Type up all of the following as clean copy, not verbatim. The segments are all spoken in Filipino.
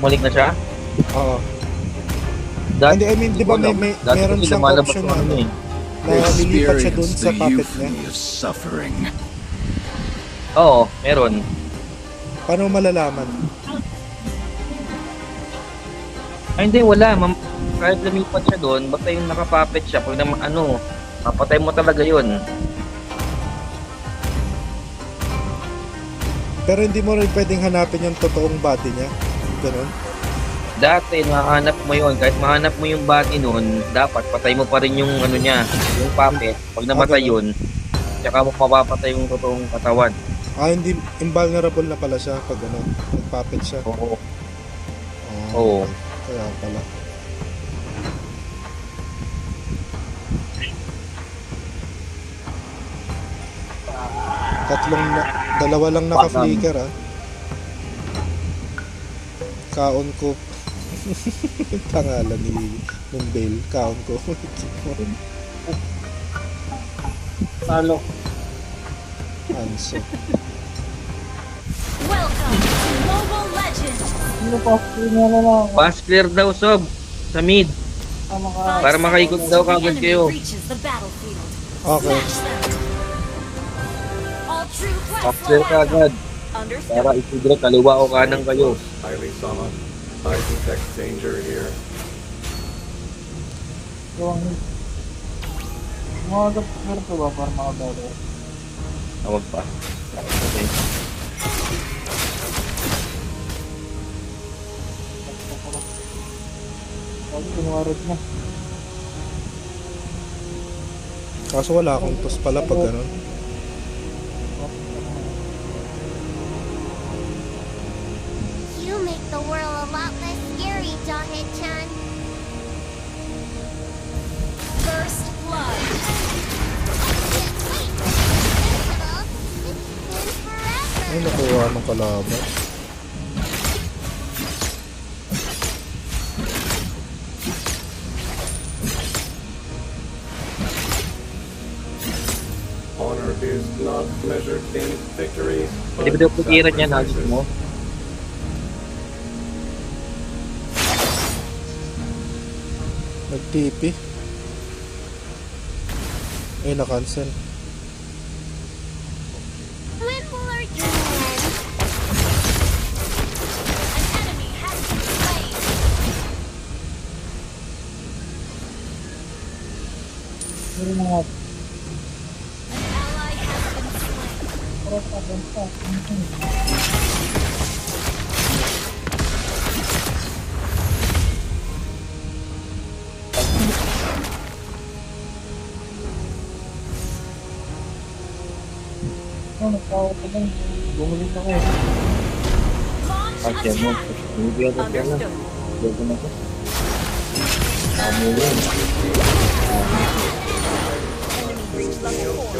bumalik na siya? Oo. Dati, Hindi, I mean, di ba dati meron kasi siyang lumalabas option yung na ano eh. na lilipat siya dun Experience sa the puppet niya? euphony of suffering. Oo, meron. Paano malalaman? Ay hindi, wala. Kahit lumipat siya doon, basta yung nakapapit siya, pag naman ano, mapatay mo talaga yun. Pero hindi mo rin pwedeng hanapin yung totoong body niya. Ganun. Dati, mahanap mo yun. Kahit mahanap mo yung body nun, dapat patay mo pa rin yung ano niya, yung puppet. Pag namatay ganun. yun, tsaka mo mapapatay yung totoong katawan. Hindi, invulnerable na pala siya pag ano, nag-puppet siya. Oo. Ah, Oo. okay. Kaya pala. Dalawa lang naka-flicker ah. Kaon ko. Pangalan ni ng Bale, kaon ko. Talo. Anso. Welcome to Mobile Legends! Ano pa? Tingnan na lang. Pass clear daw, Sob. Sa mid. Tama ka. Para makaikot daw kagad kayo. Reaches the battlefield. Okay. Smash them! All true Pass clear kagad. Understood. Para isidro, kaliwa o kanan kayo. Highly summoned. I detect danger here. Yung... Mga gapir ba para makadalo? Tawag pa. Okay. Sabi, kinuwarot na. Kaso wala akong tos pala pag ganun. You make the world a lot less scary, Jawhead-chan. First blood. Wait! Invincible? It's been forever! Ay, nakuha ng kalaban. Honor is not measured in victories, Hindi ba but daw pukiran niya, nagis sacrifices. mo? Nag-TP. Ay, na-cancel. When will our journey end? An enemy has been slain. Pero mga... An ally has been slain. Para sa bansa. Ano, nagtawa ko lang. Bumalik ako. Launch Kasi mo, attack. hindi ako kaya na. Understood. Hindi na ko. Amo yun. Enemy reached level 4.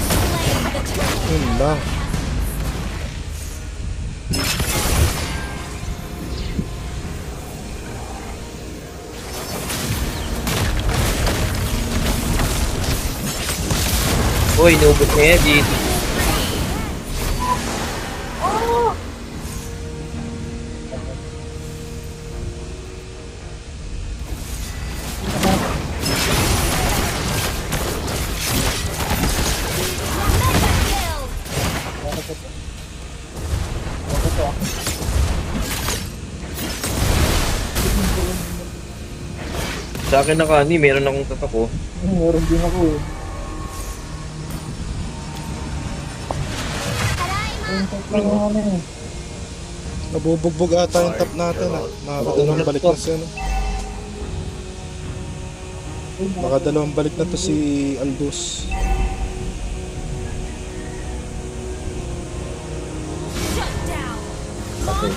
Slain the turtle. Yun lang. Uy, inubos niya yan, dito. Mega kill. Ako to. Sa akin na kani, meron akong tatak ko. Meron din ako eh. Yung tatlo ng ano eh. Nabubugbog ata yung top natin ah. Nakakadalawang balik na siya no? Makadalawang balik na to si Aldous. Shut down. Okay.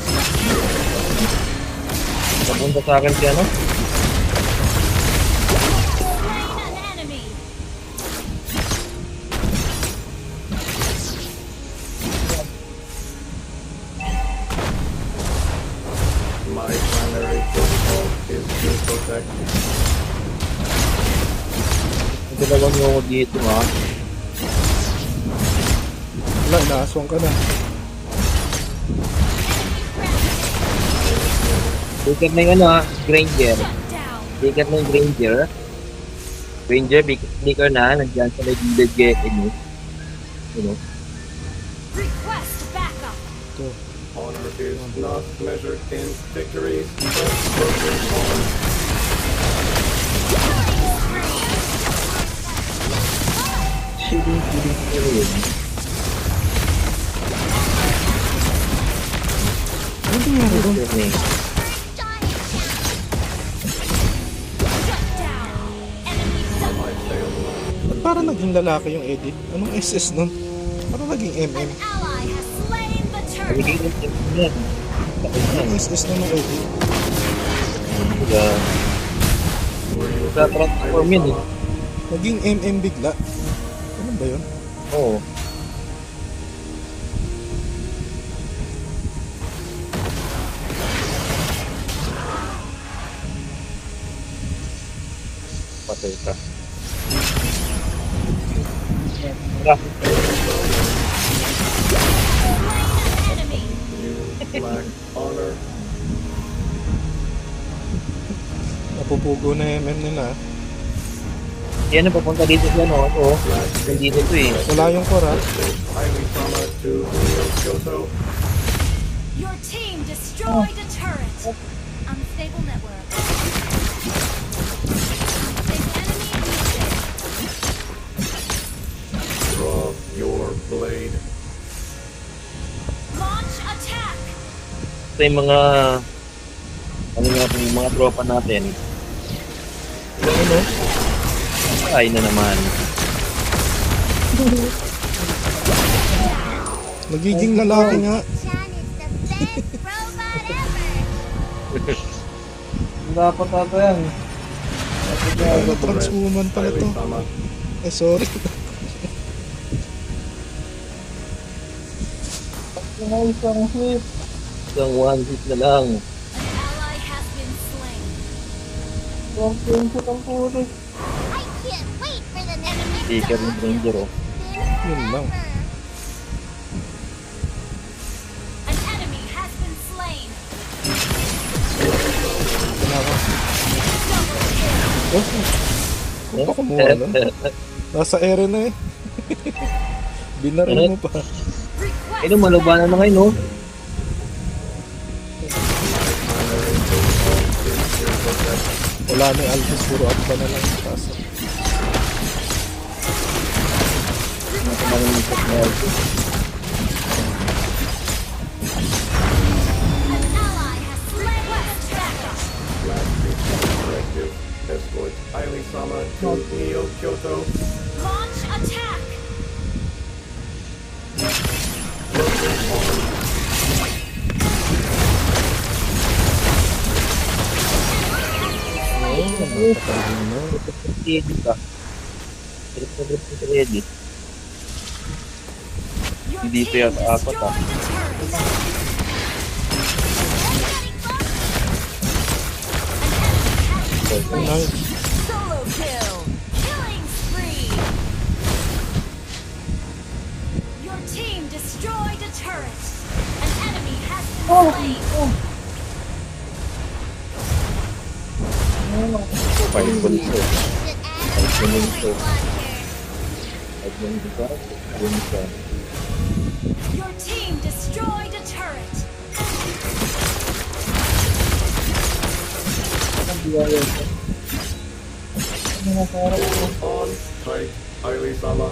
Napunta sa akin si ano? Slain an enemy. My primary protocol is to protect. Ito na lang yung dito ha. Wala, inaaswang ka na. Bigat na yung ano ha, Granger. Shut down. Bigat na yung Granger. Granger, bigat na, nandiyan sa may gilid GM mo. You know? Request backup. Ito. Honor is not measured in victories, but broken on. Ano nangyari doon? Shut down. Enemy double. I failed. Ba't parang naging lalaki yung edit? Anong SS nun? Parang naging MM. An ally has slain the turret. Nagiging yung yan. Anong SS na ng edit? Sa transform yun eh. Naging MM bigla. Ano ba yun? Oo. Patay ka. Tara. Enemy. Lack honor. Napupugo na MM nila. Yan ang papunta dito sa ano. Ito. Nandito to eh. Wala yung core ha. Highly trauma to Neo Kyoto. Your team destroyed a turret. Unstable network. An enemy eliminated. Draw your blade. Launch attack. Ito yung mga ano nga po, yung mga tropa natin. Ano? Ay na naman. Nagiging lalaki nga. Chan is the best robot ever. Dapat ata yan. Transhuman pala to. Highly-sama. Eh, sorry. Ang isang hit. Isang one hit na lang. An ally has been slain. Ang pinsit ang pulis. I can't wait for the next Sticker ng Ranger oh. Yun lang. An enemy has been slain. Naka. Double kill. Oh, kung pa kumuha nun. Nasa ere na eh. Binaril mo pa. Request Ano, malubanan na ngayon no? Wala na yung Alphys, puro up pa na lang yung kaso. An ally has slain. Request backup. Last reset directive. Escort Highly-sama to Neo Kyoto. Launch attack. Oo, nakapagin na. Ready ka. Trip na ready. Your Hindi team pa yata apat, destroyed the turret. An enemy has Nice. solo kill. Killing spree. Your team destroyed a turret. An enemy has been slain. Five points ko. Should add a Five minutes ko. watcher. Five minutes ka. Yun ka. Your team destroyed a turret. On tight. Highly-sama.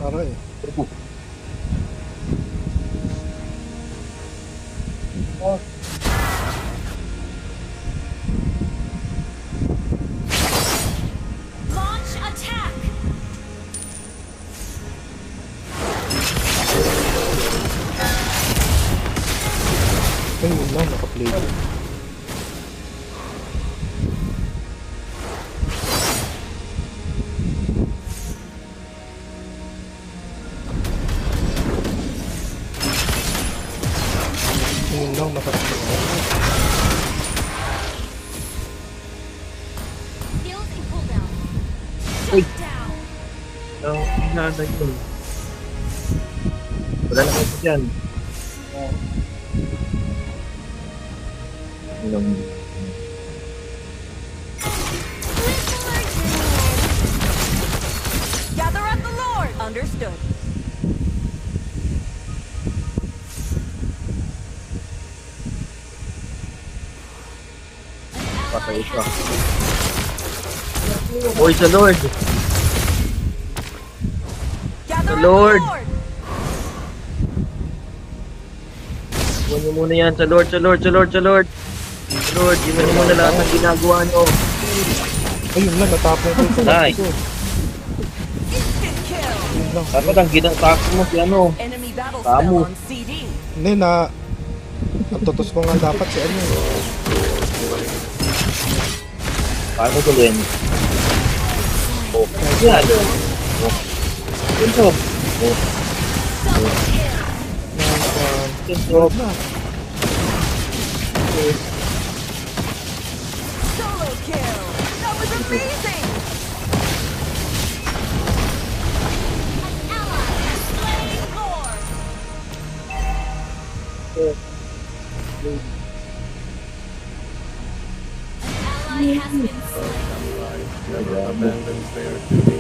Aray. Launch attack. Ay, yun lang, nakaplay ko. Yun lang, nakaplay ko. Uy. Shut down. Hinahanda yun. Wala na kasi dyan. Ilang... Gather at the Lord. Understood. Patay siya. Uy, sa Lord! Gather at Lord. the Lord. Iwan niyo muna yan. Sa Lord, sa Lord, sa Lord, sa Lord! Sa Lord, iwan niyo muna lahat ng ginagawa niyo. Ayun lang, natapong ko sa Nice. ko. Instant kill. Yun lang. Dapat ang ginatako mo si ano. Enemy battle Tamo. spell on CD. Hindi na... Ang tutos ko nga dapat si ano. Paano ko din? Oh, yan. Oh. Ito. Oh. Double kill. Nice one. Ito. Solo kill. That was amazing. Slain Lord. Ally has been slain. Samurai never abandons their duty.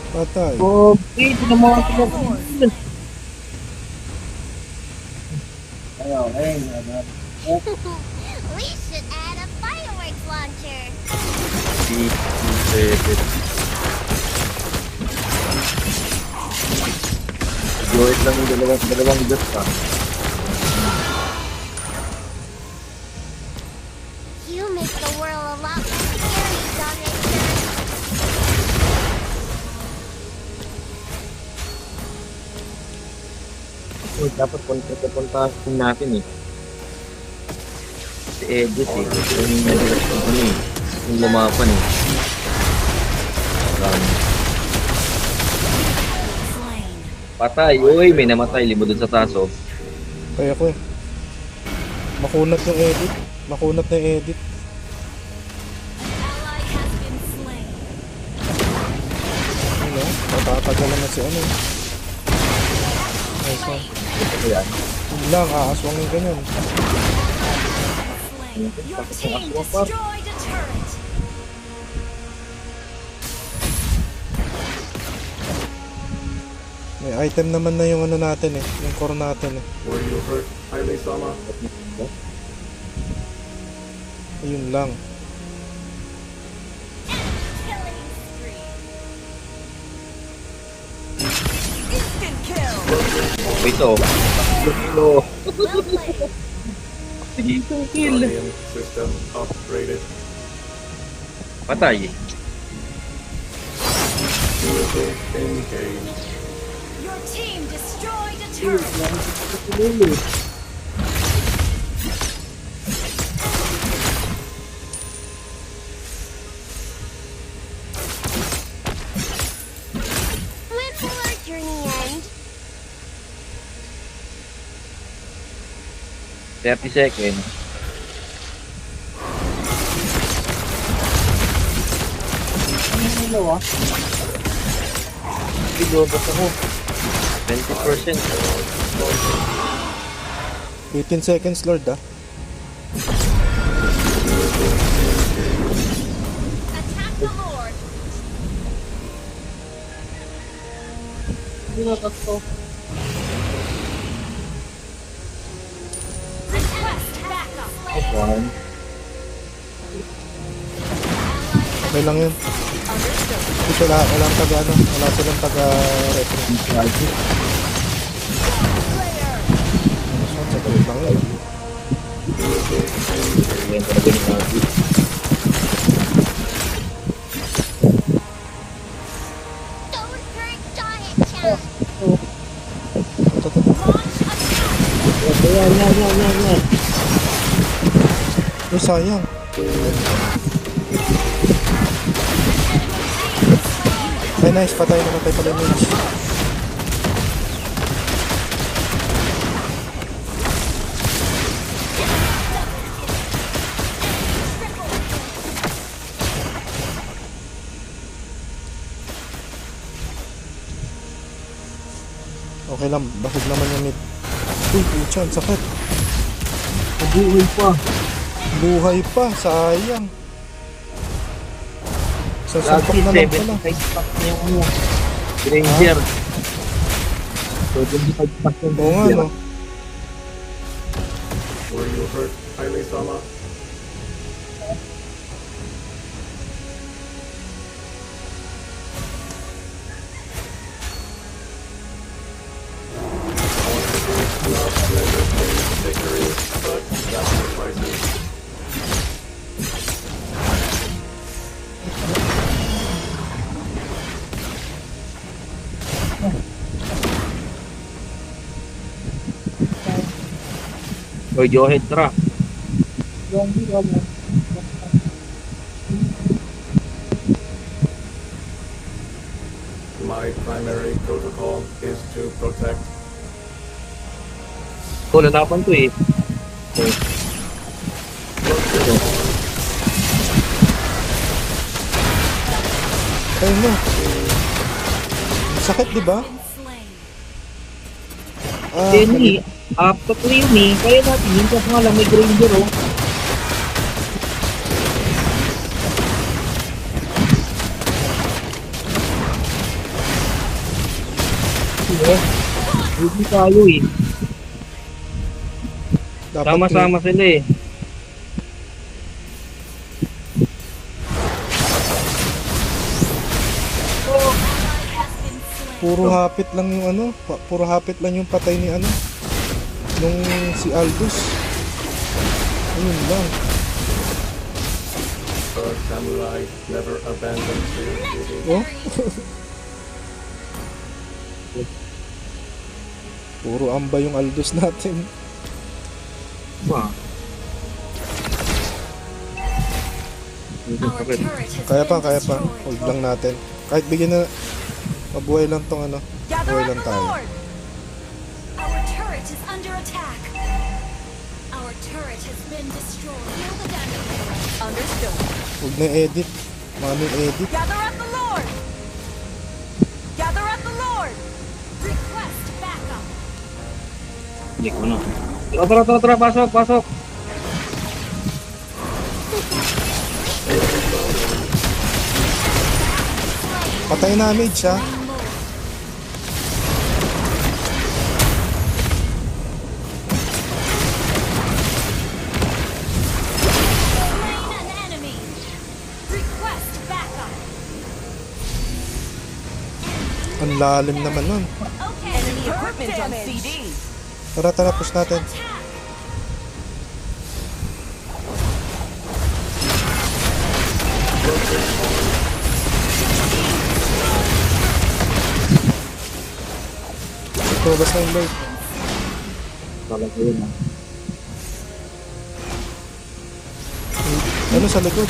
Patay. Oh, ito na mga kapatid. We should add a fireworks launcher. Joy lang yung dalawang gas pa. You make the world a lot less scary, Dominator. Dapat punta-puntahin natin eh. Si Edis eh. Yung nag-react ng ano eh. Yung lumapan eh. Slain. Patay. Uy, may namatay. Libo dun sa taso. Kaya ko eh. Makunat yung edit. Makunat na yung edit. Ally has been slain. Ano? Matatagalan na si ano. Nice one. Ito yan. Yun lang, aaswangin ka niyan. Slain. Your team destroyed a turret. May item naman na yung ano natin eh. Yung core natin eh. Were you hurt, Aile-sama? Ayun lang. Killing spree. Instant kill. Ito. Ito. Well played. Sige, ito. Kill. Guardian system upgraded. Patay. Missile engaged. Your team destroyed a turret. When will our journey end? 30 seconds. Video, basta ko. 20%. 18 seconds, Lord ah. Attack the Lord. Request backup. One. Okay lang yun. Hindi sila, walang taga ano. Wala silang taga retro. Sa galit lang yun. Yan talaga ni Marty. Don't hurt Giant Chan. Ito. Launch attack. Yan. Oh, sayang. Ay, nice. Patay naman tayo pala mage. Okay lang, basag naman yung mid. Uy, pucha, ang sakit. Nabuhay pa. Buhay pa, sayang. Sa suntok Lagi na lang pala. 75 pack na yung ano. Granger. So, 25 pack yung Oo nga, Granger. no? Were you hurt, Ailey-sama? Victory, but sacrifices. Oy, Johead, tara. My primary protocol is to protect. Ito, lalaban to eh. Ayun mo. Sakit, di ba? Been slain. Ah, Denny, after ko yun eh. Kaya natin yun kasi nga lang may Granger oh. Yeah. Hindi tayo eh. dapat Sama-sama sila eh. Has been slain. puro hapit lang yung ano, puro hapit lang yung patay ni ano, nung si Aldous. Ayun lang. A samurai never abandons their duty. Oh? Puro amba yung Aldous natin. Wow. Our turret has Kaya pa, been kaya pa. destroyed. Hold lang natin. Kahit bigyan na, mabuhay lang tong ano. Gather Buhay up lang the tayo. Lord. Our turret is under attack. Our turret has been destroyed. Feel the damage. Understood. Huwag na edit. Maming edit. Gather up the Lord. Gather up the Lord. Request backup. Hindi ko na. Tara, pasok, pasok. Patay damage siya. Slain an enemy. Request backup. Ang lalim naman nun. Okay. Enemy equipment on CD. Tara, tara, push natin. Attack. Tubas na yung Lord. Talaga yun ah. Ano sa likod?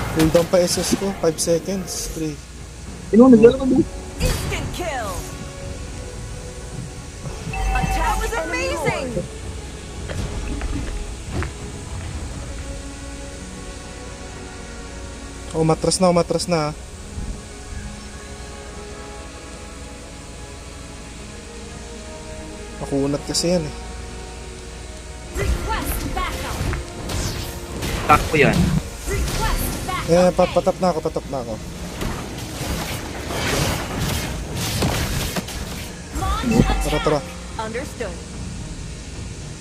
Cool down pa SS ko. 5 seconds. 3. Nagdala mo. Instant kill. That was amazing. Umatras na. Makunat kasi yan eh. Request backup. Takpo yan. Request backup. Eh, patap na ako. Launch attack. Tara. Understood.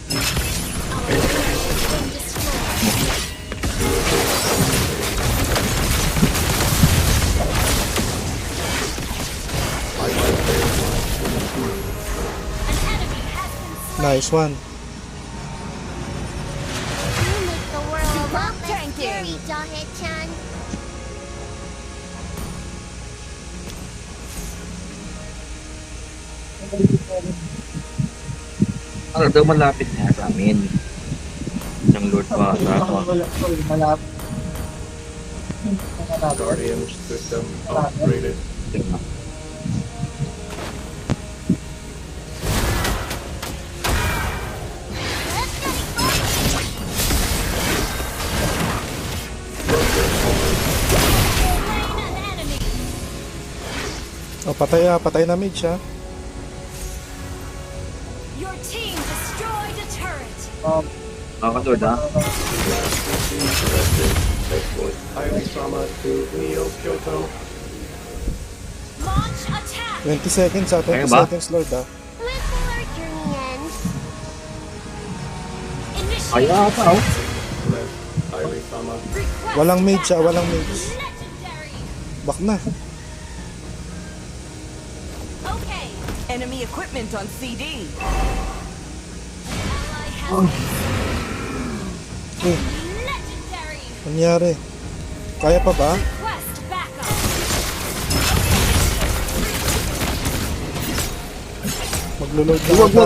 Our turret has been destroyed. An enemy has been slain. Nice one. You make the world a lot less tanking. scary, Jawhead-chan. Ano daw malapit na sa amin. Isang Lord pa sa ako. Guardian system upgraded. Slain an enemy. O, patay na mage ha. Your team destroyed a turret. Nakakatod ha. Exploit Highly Sama to Neo Kyoto. Launch attack. 20 seconds ha, 20 Kaya ba? seconds Lord ha. Before our journey ends. Initiate. Kaya ata oh. Bless Highly Sama. Request Walang mage ha, backup. walang mage. Legendary. Back na. Okay. Enemy equipment on CD. Ally has Oh, legendary. nangyari. Kaya pa ba? Request backup. Maglo-lord na Wag. ata.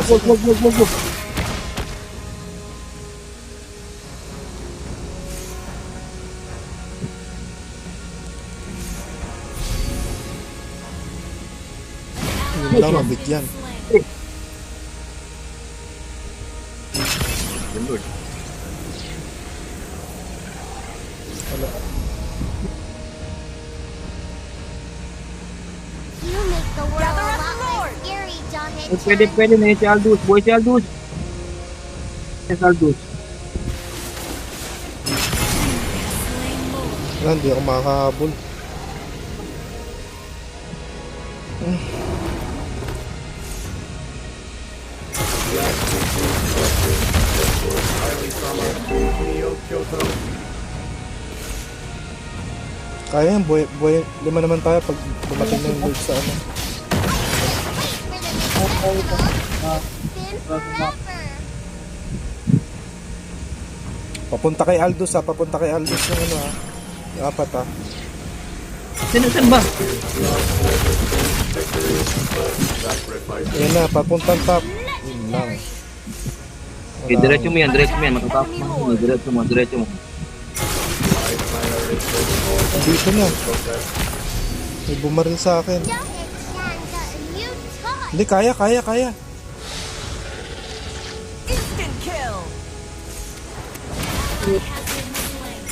Yun lang, mabigyan. Slain. Lord. You make the world Gather a up lot the Lord. less scary, Jahit. Pwede na si Aldous. Boy si Aldous. Si Aldous. Wala, hindi ako makakahabol. Highly Sama to Neo Kyoto. Kaya yan, buhay, lima naman tayo pag dumating na yung lord sa ano. Wait for the next spin forever. Papunta kay Aldous ha, papunta kay Aldous yung ano ha. Yung apat ha. Saan ba? Sacrifice. Yan na, papuntang top. Yun lang. Okay, diretso mo yan. Matatapos mo. Diretso mo. Dito na. May bumaril sa akin. Jahit Shanga, you taught. Hindi, kaya. Instant kill. Has been slain.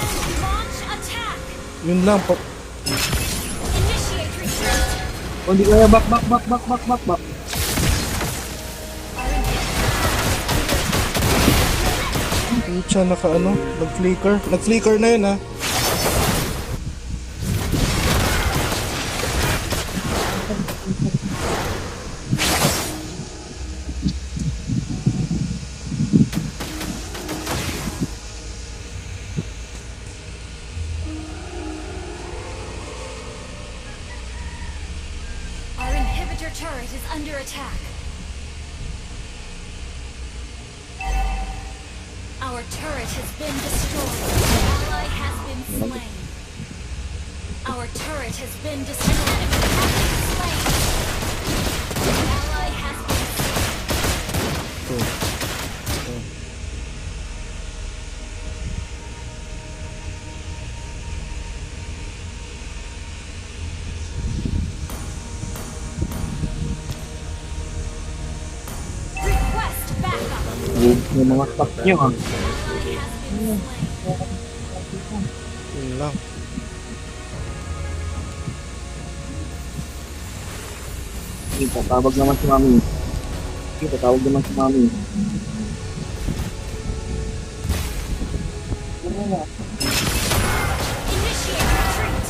Launch attack. Yun lang. Initiate retreat. Oh, hindi kaya. Back. Pucha, nag-flicker na yun ha. Our inhibitor turret is under attack. Our turret has been destroyed. Ally has been slain. Our turret has been destroyed. Slain. Ally has been request backup. Yung mga stock nyo ha. Ally has been slain. Yun lang. Tatawag naman si Mami. Initiate retreat.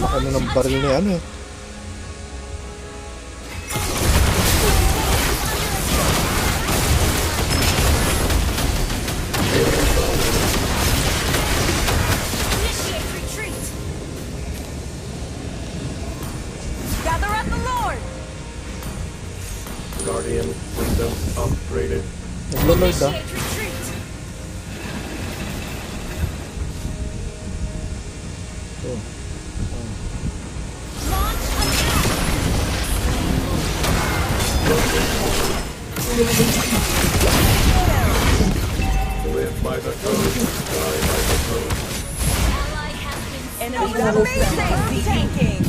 Ano ng baril ni ano eh. Initiate retreat. Gather at the Lord. Guardian system upgraded. Naglo-lord ha. Initiate retreat. Launch attack. Live by the code. Die by the code. Ally has been Enemy double amazing tanking.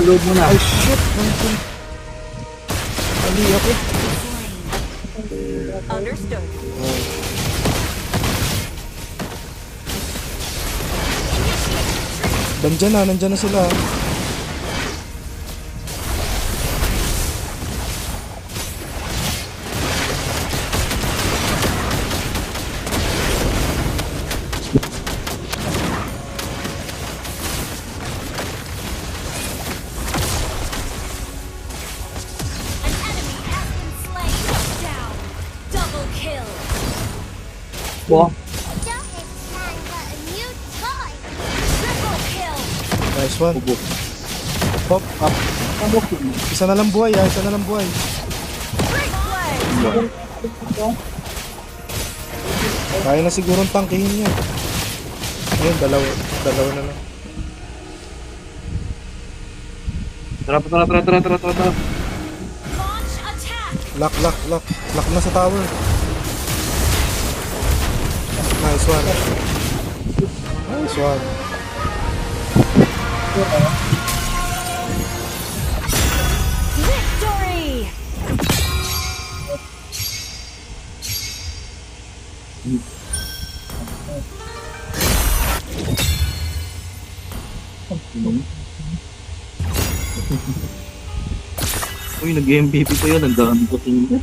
Load mo na. Ay shit! Ali ako. Understood. Nandyan na sila. An enemy has been slain. Down. Double kill. Wow. Don't plan got a new toy. Triple kill. Nice one. Pop up. Isa na lang buhay ah, isa na lang buhay. Great play. Kaya na sigurong tangkihin niya. Ayun, dalawa na lang. Tara. Launch attack. Lock. Lock na sa tower. Nice one. Nice one. Victory. Uy, nag-MVP pa yun. Ang dami ko tingin.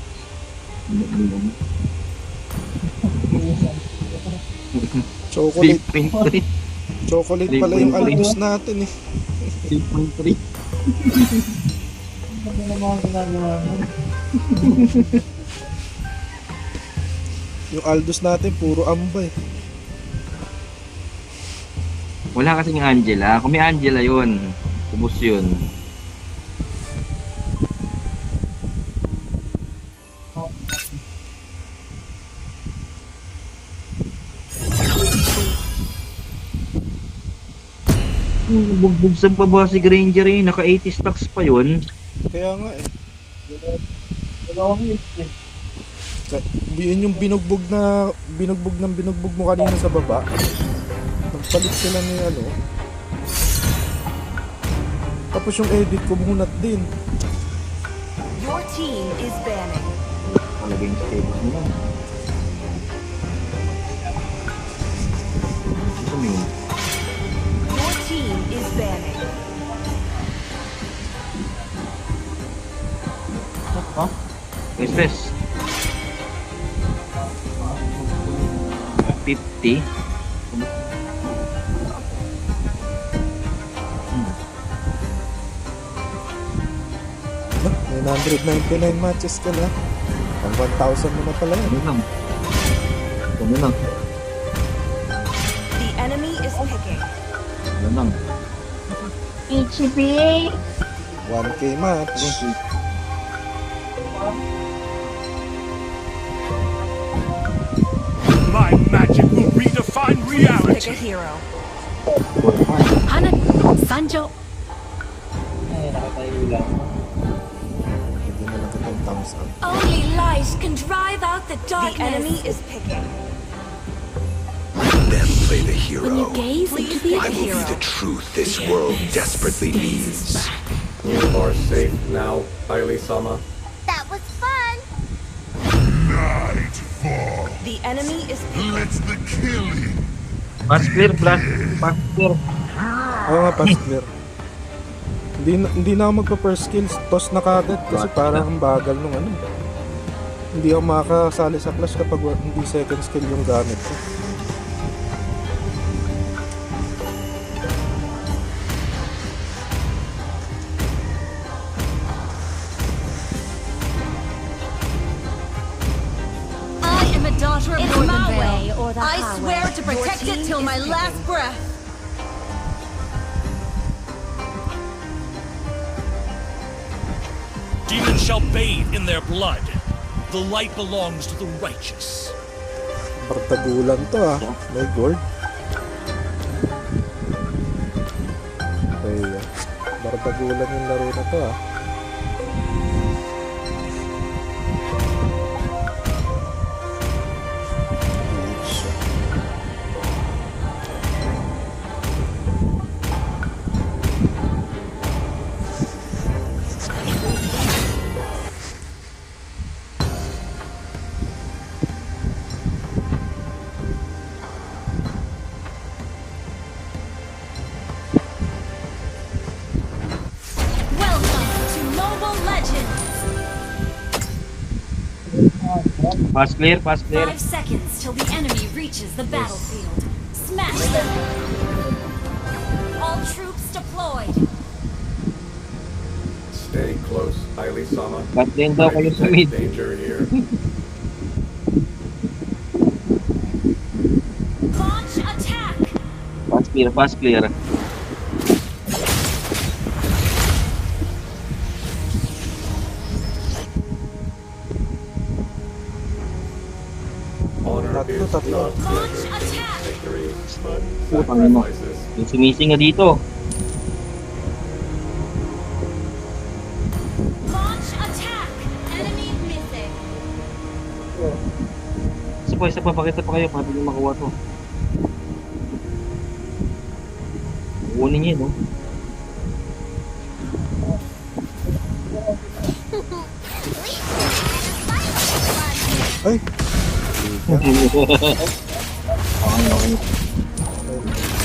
Chocolate. 3.3. Chocolate pala yung Aldous natin eh. 3.3. Ano naman ang ginagawa mo? Yung Aldous natin, puro ambay. Wala kasing Angela. Kung may Angela yun, ubos yun. Bugbugsan pa ba si Granger eh? Naka 80 stacks pa yun. Kaya nga eh. Dalawang hit eh. Yun yung binugbog mo kanina sa baba. Nagpalit sila ni ano. Tapos yung edit ko munat din. Your team is banning. Palagay yung status mo lang. Ito mo yun. Your team is banning. Ha? Stress. 50. May 999 matches ka na. Ang 1,000 mo na pala yan. Ano lang. The enemy is picking. Ano lang. HB. 1K match. My magic will redefine Pick reality. a hero. Hanan. Sanjo. Ay, nakatayo lang. Hindi na lang kitang thumbs up. Only light can drive out the The darkness. enemy is picking. Then play the When you hero. gaze into the I will be the truth this world desperately needs. You are safe now, Aili-sama. That was fun. The enemy is picking. the killing. Pass clear, pass clear. Oo nga, pass clear. Hindi na ako magpa-first kills. Toss na kagad kasi parang ang bagal nung ano. Hindi ako makakasali sa clash kapag hindi second skill yung gamit ko. I am a daughter of It's Northern my Vale. way or the I highway. swear to protect Your it team till is my picking. last breath. Demons shall bathe in their blood. The light belongs to the righteous. Bartagulan to ah. May gold. Okay. Bartagulan yung laro na to ah. Fast clear, fast clear. 5 seconds till the enemy reaches the battlefield. Smash them! All troops deployed. Stay close, Aili-sama. Fast lane daw kayo sa mid. Danger here. Launch attack! Fast clear, fast clear. Honor Tatlo, is tatlo. not Launch attack! victory, but Putang ina. sacrifices. Yung sumising nga dito. Launch attack! Enemy missing. Isa pa, pakita pa kayo para hindi makuha to. Kunin niya, no? Ay! Okay.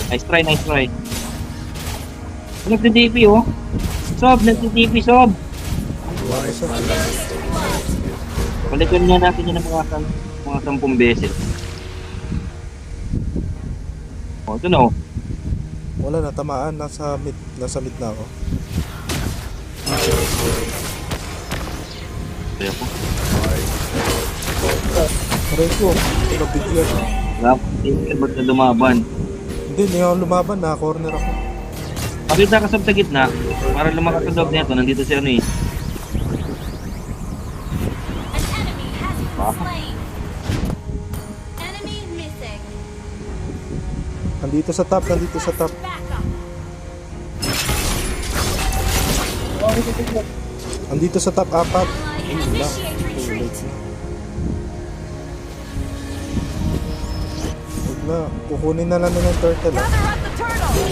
Nice try, nice try. Nagtitipi, oh. Sob, nagtitipi, Sob. Balikan niya natin yan ng mga 10 beses. Oh, ito na, oh. Wala na, tamaan. Nasa mid na ako. Kaya po. Aray ko, nabigyan. Ba't na lumaban? Hindi ako lumaban. Naka-corner ako. Pakita ka sa gitna para lumakas sa loob nito. Nandito si ano eh. An enemy has been slain. Enemy missing. Nandito sa top. Back up. Nandito sa top 4. Ally initiate retreat. Huwag na. Kukunin na lang nila yung turtle. Ah. Gather up the turtle!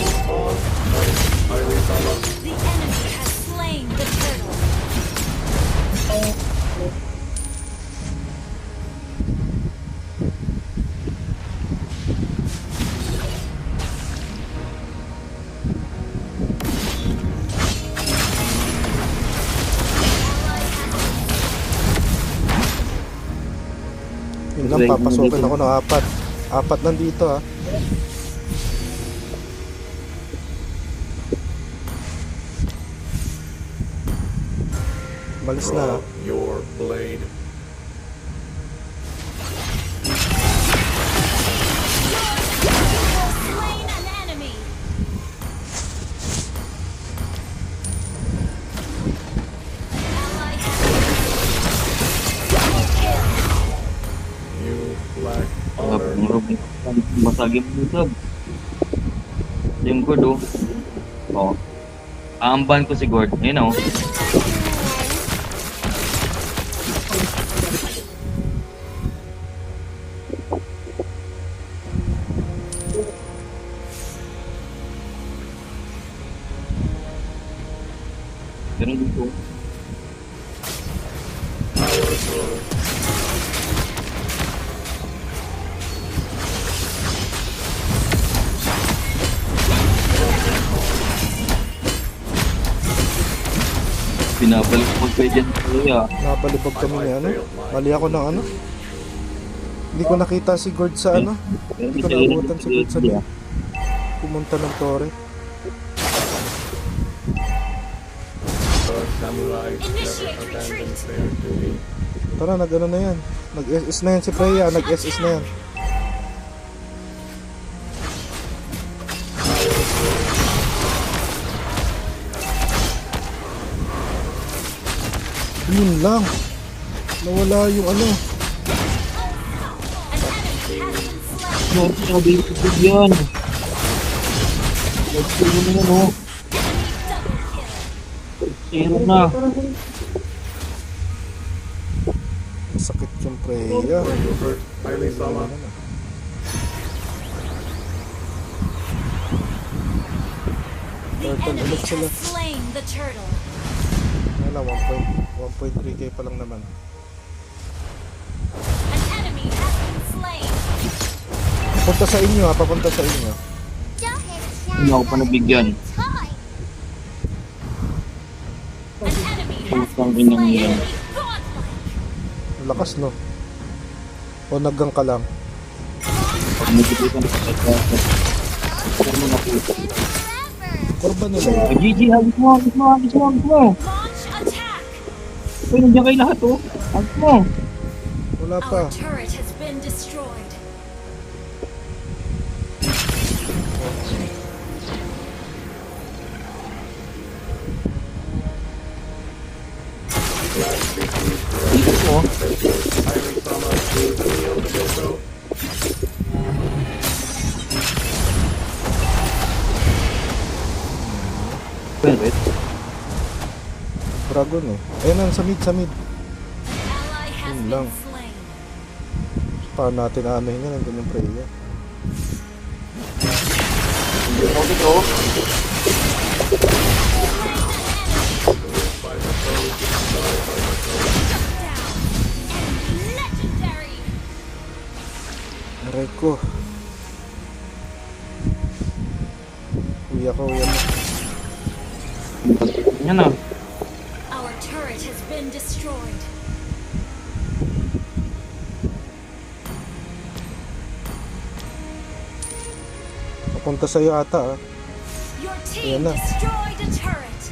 The enemy has slain the turtle. Yun lang, papasokin ako ng 4. 4 nandito ah. Balis na Draw ah. your blade. Slain an enemy. Ally You lack honor. Masagin mo ito. Yung good, oh. Oh. Aamban ko si Gord. Ayun, oh. Ganun dito. Pinabalik mo kayo dyan. Kuya. Napalibag kami ni ano. Mali ako ng ano. Hindi ko nakita si Gord sa ano. Hindi ko naabutan si Gord sa mid. Pumunta ng Torre. The samurai never Initiate abandons retreat. their duty. Tara, nag-ano na yan. Nag-SS na yan si Freya. Nag-SS na yan. Yun lang. Nawala yung ano. An enemy has been slain. No, sabi ko po yan. Let's go na yan, oh. Double kill. 0 na. Sakit yung Freya. Hubert, Aili-sama. The Turtle enemy ulit sila. has slain the turtle. Wala, 1.3k pa lang naman. An enemy has been slain. Papunta sa inyo ha, papunta sa inyo. Don't hit Hindi ako pa nabigyan. toy. An enemy has Putang been inang slain. yan. Godlike. Lakas no. O naggang ka lang? Pag nagkikitan sa pagkakasya. Huwag mo na po. Korban nila yun. GG, hagis mo, hagis mo, hagis mo, hagis mo. Launch attack! Uy, nandiyan kayo lahat oh. Hagis mo. Wala pa. Our turret has been destroyed. Dito mo. Airi-sama to Neo Kyoto. Pwede. Dragon eh. Ayun na, sa mid, sa mid. Ally has Yun lang. been slain. Paano natin anuhin yan? Nandun yung Freya. Dito, dito. Legendary! Aray ko. Uya ko, uya mo. Yan na. Our turret has been destroyed. Papunta sa'yo ata ah. Your Ayan team na. destroyed a turret.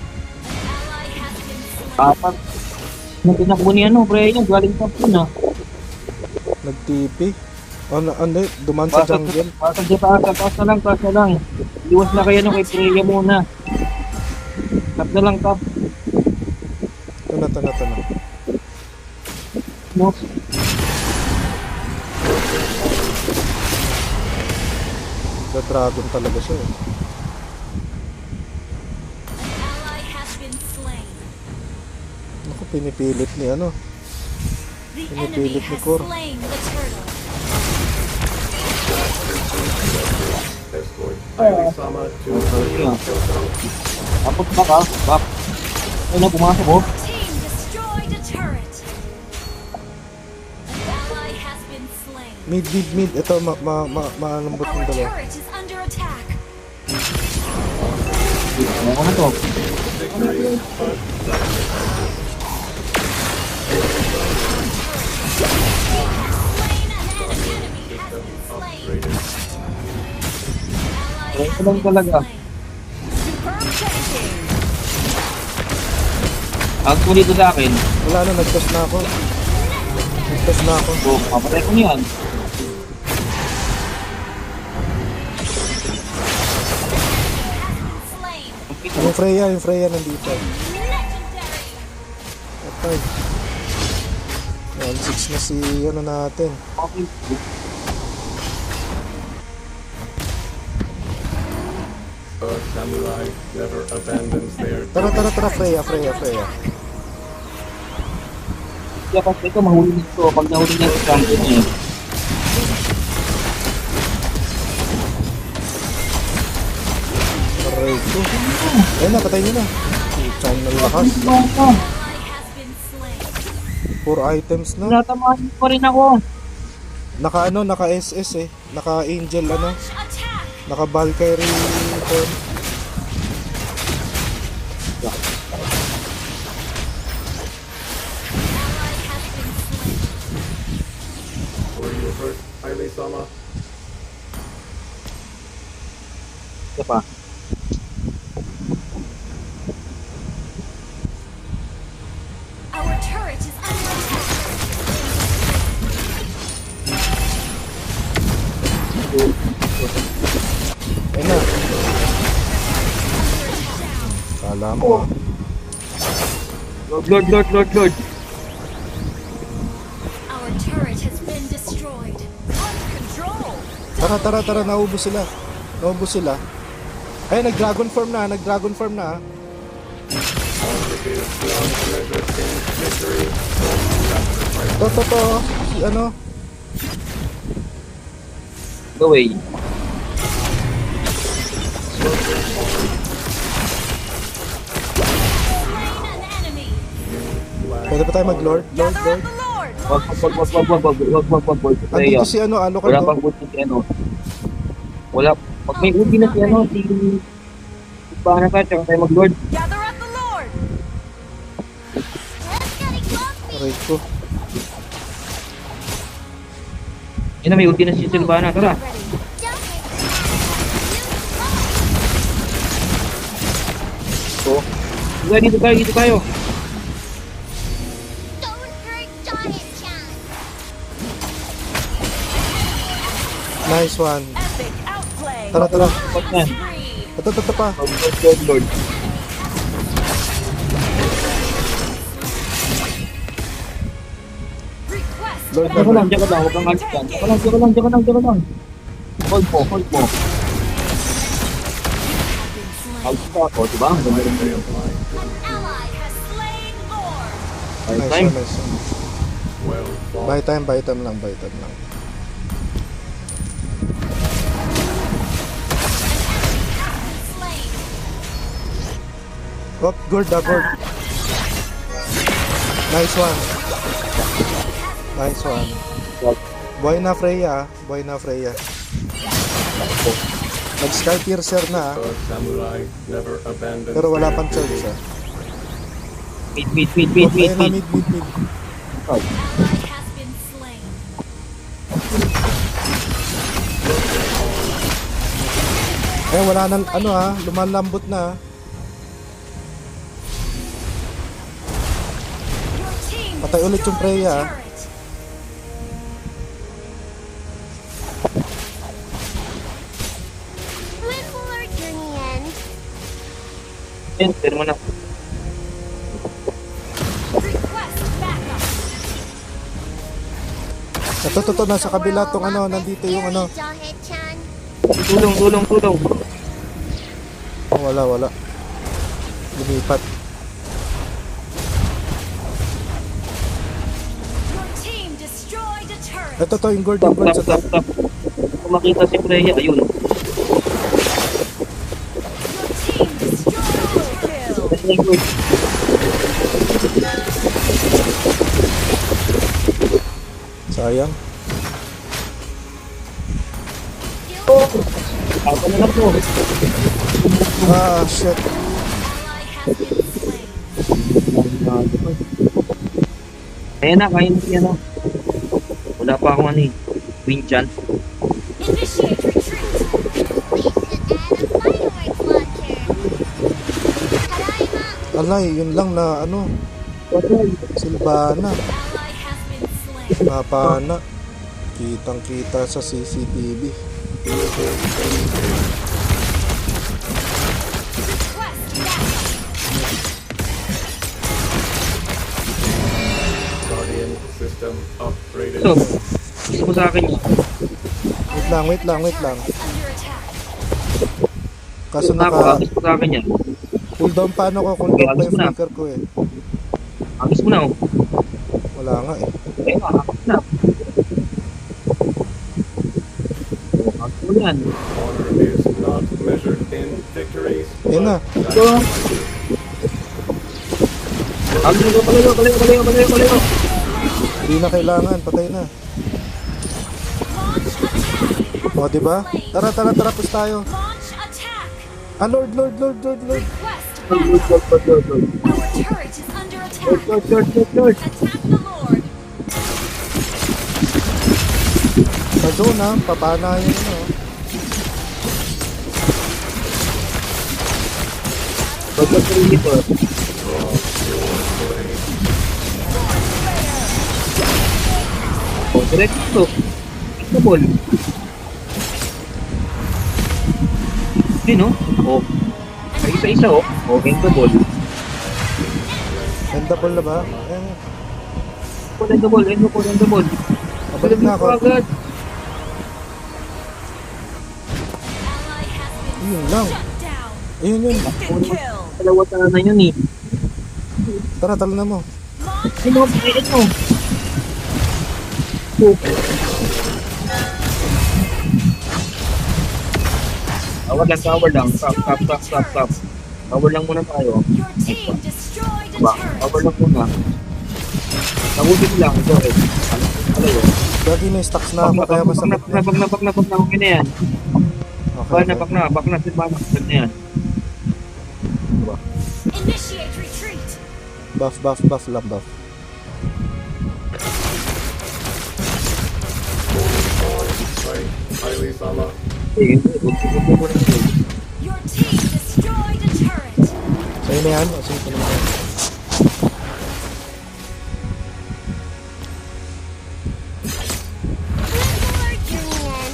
An ally has been slain. Apat. Nung tinakbo ni ano, Freya, galing sa pin ah. Nag-TP. Ano, duman sa jungle. Pasag dyan, taas na lang, taas na lang. Iwas na kayo no, kay Freya muna. Tap na lang, tap. Ito na. No. The dragon talaga siya eh. An ally has been slain. Naku, pinipilit ni ano. The Pinipilit enemy ni has Cor. slain the turtle. Escort Airi-sama to Neo Kyoto. Tapos back ah, back. Ay na, pumasok oh. Team destroyed a turret. An ally has been slain. Mid. Ito, maalambot yung Our dalawa. turret is under attack. Ano ko na to? Ay, ito lang talaga. Superb tanking. Actually, ito sa akin. Wala na, nag-toss na ako. So, mapatay ko niyan. Slain. Yung Freya nandito. Legendary. Patay. 1-6 na si ano natin. Okay. A samurai never abandons their Tara, Freya. Kaya kasi ito, mahuli nito. Pag nahuli niya sa champion niya. Aray ko. Ayun na, patay nyo na. Putang ng lakas. Ally has been slain. 4 items na. Natamaan pa rin ako. Naka SS eh. Naka Angel ano. Launch attack. Naka Valkyrie turn. Ally has been slain. Were you hurt, Airi-sama? Ito pa. Our turret is under attack. Ayun na. Kala mo ah. Lord. Our turret has been destroyed. Control. Tara. Naubos sila. Ay, nag-dragon form na. To. Si ano. Go away. Slain an enemy. Pwede pa tayo mag-lord? Lord. Gather up the Lord. Wag. Andito si ano, Wala Alucard. pang ulti si ano. Wala. Pag may ulti na si ano, si... Paano tayo, tsaka tayo mag-lord. Gather up the Lord. Let's get it close. Aray ko. Yan na, may ulti na si Sylvana. Tara. So, dito tayo, dito tayo. Don't hurt Giant-chan. Nice one. Epic outplay. Tara, tara. What's yan? Ito pa. Lord. Request Lord, Diyan ka lang, diyan ka lang. Huwag kang alis dyan. Diyan ka lang, diyan ka lang, diyan ka lang, diyan ka lang. Hold mo, hold mo. Alis ka ako, diba? Ang ganda rin kayo. An ally has slain Lord. Right Nice time. one, nice one. Well fought. Buy time lang, buy time lang. Slain. Oh, gourd. Nice one. Nice one. Buhay na Freya. Nag-Sky Piercer na, A samurai never abandons. pero wala pang charge Mid. Ayun na, mid. Ally has been slain. Wala nang lumalambot na. Your team Patay ulit yung destroyed Freya. the turret. When will our journey end? Enter mo na. Request backup. Ito, nasa kabila tong nandito yung Giant-chan. Tulong. Oh, wala. Lumipat. Your team destroyed a turret. Ito, yung gourd sa top. Stop. Kung makita si Freya, ayun. Your team destroyed a turret. Sayang. Ako na lang po. Ah, shit. Ally has been slain. Kaya na si ano. Wala pa akong Queen Chan. Initiate retreat. Fireworks launcher. Tadaima. Alay, yun lang na Sylvana. Ally has been slain. Napana. Kitang-kita sa CCTV. Request backup. Guardian system upgraded. Ito. Gusto ko sa akin yun. Wait lang. Under attack. Kaso Gusto ko sa akin yan. cooldown paano ko? Cooldown pa yung flicker ko Agis mo na oh. Wala nga Eh, agis na. Agis mo yan. Honor is not measured in victories. Ayun na. Ito. Agis mo, kalayo. Hindi na kailangan. Patay na. Launch attack. O, diba? Tara. Push tayo. Launch attack. Lord. Request backup. Our turret is under attack. Attack the Lord. Sa zone papana yun Oh, diretso. Ito ball. Ayun no? Oh. Ay, isa-isa oh. Oh, ito ball. Endable na ba? Ito ball. Mabalik na ako. Agad. Ally has been Yun lang. shut down. Ayun. Instant kill. Dalawa na yun eh. Tara, talo na mo. Launch Ito, ito. Tower lang. Stop. Tower lang muna tayo. Your team destroyed a Diba? turret. Tower lang muna. Nagulit lang. Ito eh. Ano yun? Gagi may stocks na ako kaya masakit na. Bak na. Okay na yan. Okay. Bak na. Silvana na yan. Initiate retreat. Buff lang. Sama. Eh, huwag mo na yun. Your team destroyed a turret. Sa'yo na yan. Asin ko naman. Alert Union.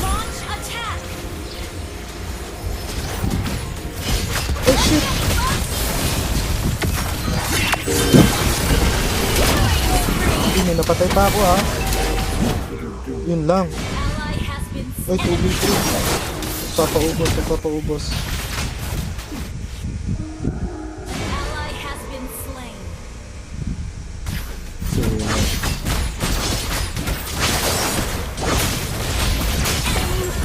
Launch attack. Oh shit! Hindi, may napatay pa ako ha. Yun lang. Ally has been Ay, slain. 2v3. Papaubos, papaubos. Ally has been slain.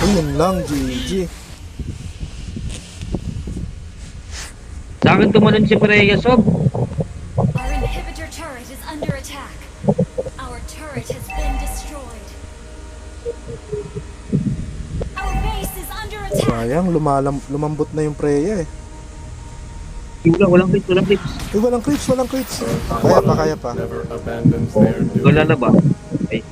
Ayun lang, GG. Sa akin tumalon si Freya, Sob. Our inhibitor turret is under attack. Our turret has been destroyed. Our base is under attack. Sayang, lumambot na yung Freya eh. Walang clips, walang clips. Ay, walang creeps, walang creeps. Kaya pa, kaya pa. Never abandons their duty. Wala na ba? Ay,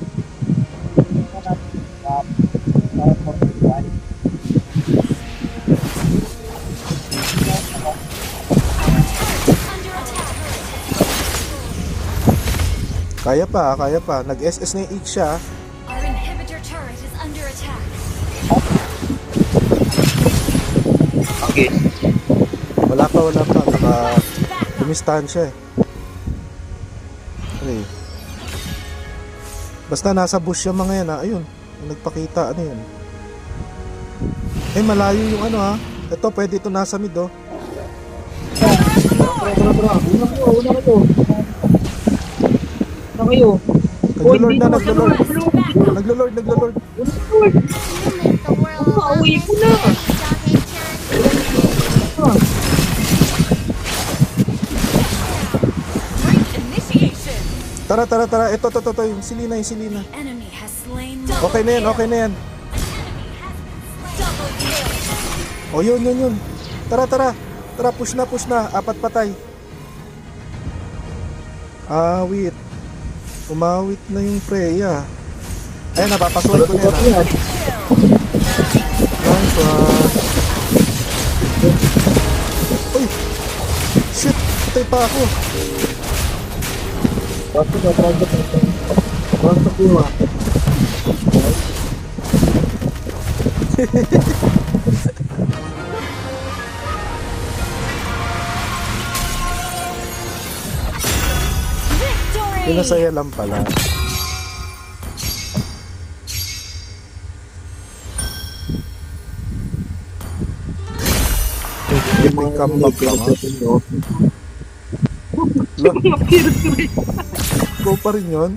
Under attack. Kaya pa, kaya pa. Nag-SS na yung Ixia. Our inhibitor turret is under attack. okay. Wala pa, wala pa. Naka dumistansya eh. Okay. Basta nasa bush yung mga yan ha. Ayun, yung nagpakita. Ano yun? Eh, malayo yung ano ha. Ito, pwede ito nasa mid oh. Na kayo? Naglo-lord na, naglo-lord. Naglo-lord, naglo-lord. You make the world a lot less scary, Donkey-chan. Break initiation. Tara, tara, tara. Ito, yung silina, yung silina. Enemy has slain. Okay na yan, okay na yan. Double kill. O yun. Tara, tara. Tara, push na, push na. Apat patay. Awit. Umawit na yung Freya. Ayun, napapasuan ko na yan. Nice one. Uy! Shit! Patay pa ako. Victory. Pinasaya lang pala. May comeback lang ha. Go pa rin yun.